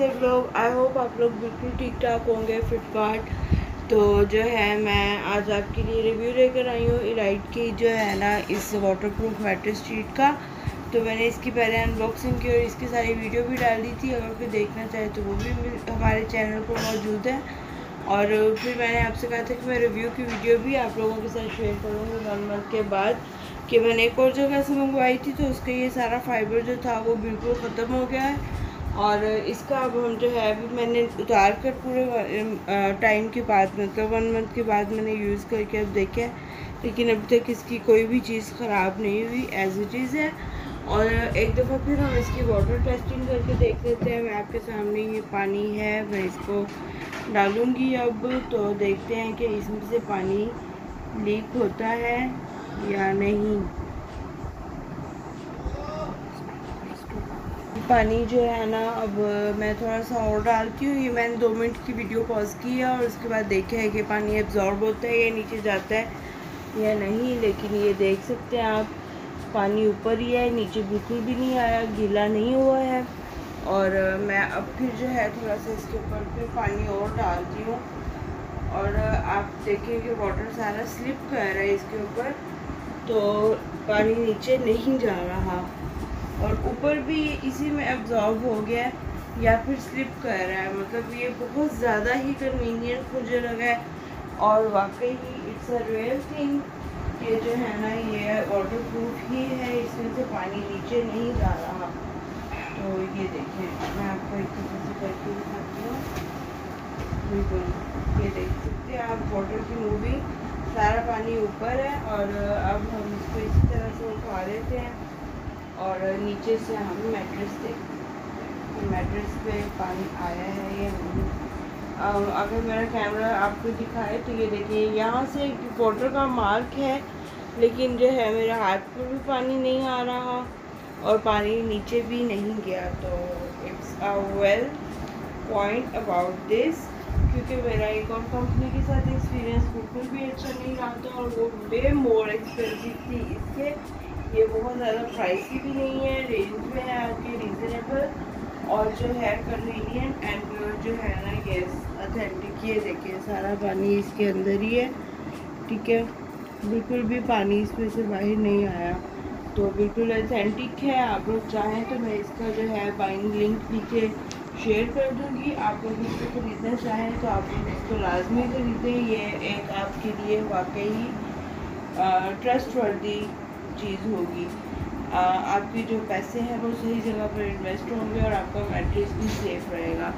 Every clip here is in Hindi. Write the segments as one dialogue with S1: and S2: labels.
S1: सब लोग? आई होप आप लोग बिल्कुल ठीक ठाक होंगे, फिटफाट। तो जो है मैं आज आपके लिए रिव्यू लेकर आई हूँ इलाइट की जो है ना इस वाटरप्रूफ मैट्रेस शीट का। तो मैंने इसकी पहले अनबॉक्सिंग की और इसकी सारी वीडियो भी डाल दी थी। अगर कोई देखना चाहे तो वो भी हमारे चैनल पर मौजूद है। और फिर मैंने आपसे कहा था कि मैं रिव्यू की वीडियो भी आप लोगों के साथ शेयर करूँगी 1 मंथ के बाद। कि मैंने एक और जगह से मंगवाई थी तो उसका ये सारा फाइबर जो था वो बिल्कुल ख़त्म हो गया है। और इसका अब हम जो है अभी मैंने उतार कर पूरे टाइम के बाद मतलब 1 मंथ के बाद मैंने यूज़ करके अब देखा है, लेकिन अभी तक इसकी कोई भी चीज़ ख़राब नहीं हुई, एज इट इज़ है। और एक दफ़ा फिर हम इसकी वाटर टेस्टिंग करके देख लेते हैं। मैं आपके सामने ये पानी है, मैं इसको डालूँगी अब, तो देखते हैं कि इसमें से पानी लीक होता है या नहीं। पानी जो है ना अब मैं थोड़ा सा और डालती हूँ। ये मैंने 2 मिनट की वीडियो पॉज की है और उसके बाद देखा है कि पानी एब्जॉर्ब होता है या नीचे जाता है या नहीं। लेकिन ये देख सकते हैं आप, पानी ऊपर ही है, नीचे बिल्कुल भी नहीं आया, गीला नहीं हुआ है। और मैं अब फिर जो है थोड़ा सा इसके ऊपर फिर पानी और डालती हूँ। और आप देखिए कि वाटर सारा स्लिप कर रहा है इसके ऊपर, तो पानी नीचे नहीं जा रहा और ऊपर भी इसी में एब्जॉर्ब हो गया या फिर स्लिप कर रहा है। मतलब ये बहुत ज़्यादा ही कन्वीनियंट मुझे लगा है। और वाकई ही इट्स अ रियल थिंग, ये जो है ना ये वाटर प्रूफ ही है, इसमें से पानी नीचे नहीं जा रहा। तो ये देखें, मैं आपको एक तरह से करके दिखाती हूँ। बिल्कुल ये देख सकते हैं आप, वाटर की मूविंग, सारा पानी ऊपर है। और अब हम इसको इसी तरह से उठा लेते हैं और नीचे से हम मैट्रेस देखते हैं मैट्रेस पे पानी आया है या नहीं। अगर मेरा कैमरा आपको दिखाए तो ये देखिए, यहाँ से वाटर का मार्क है, लेकिन जो है मेरे हाथ पर भी पानी नहीं आ रहा और पानी नीचे भी नहीं गया। तो it's a well point about this, क्योंकि मेरा एक और कंपनी के साथ एक्सपीरियंस बिल्कुल भी अच्छा नहीं रहा था और वो वे मोर एक्सपेंसिव थी इसके। ये बहुत ज़्यादा प्राइसी भी नहीं है, रेंज में है आपके रीज़नेबल और जो है कन्वीनियंट एंड जो है ना यस ऑथेंटिक। ये देखिए सारा पानी इसके अंदर ही है, ठीक है, बिल्कुल भी पानी इसमें से बाहर नहीं आया। तो बिल्कुल ऑथेंटिक है। आप लोग चाहें तो मैं इसका जो है बाइंग लिंक नीचे शेयर कर दूँगी। आप लोग इसको खरीदना चाहें तो आप लोग इसको लाजमी खरीदें। ये एक आपके लिए वाकई ट्रस्टवर्दी चीज़ होगी। आपके जो पैसे हैं वो सही जगह पर इन्वेस्ट होंगे और आपका मैट्रेस भी सेफ रहेगा।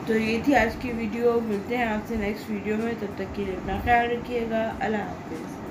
S1: तो ये थी आज की वीडियो। मिलते हैं आपसे नेक्स्ट वीडियो में, तब तक के लिए अपना ख्याल रखिएगा। अल्लाह हाफिज़।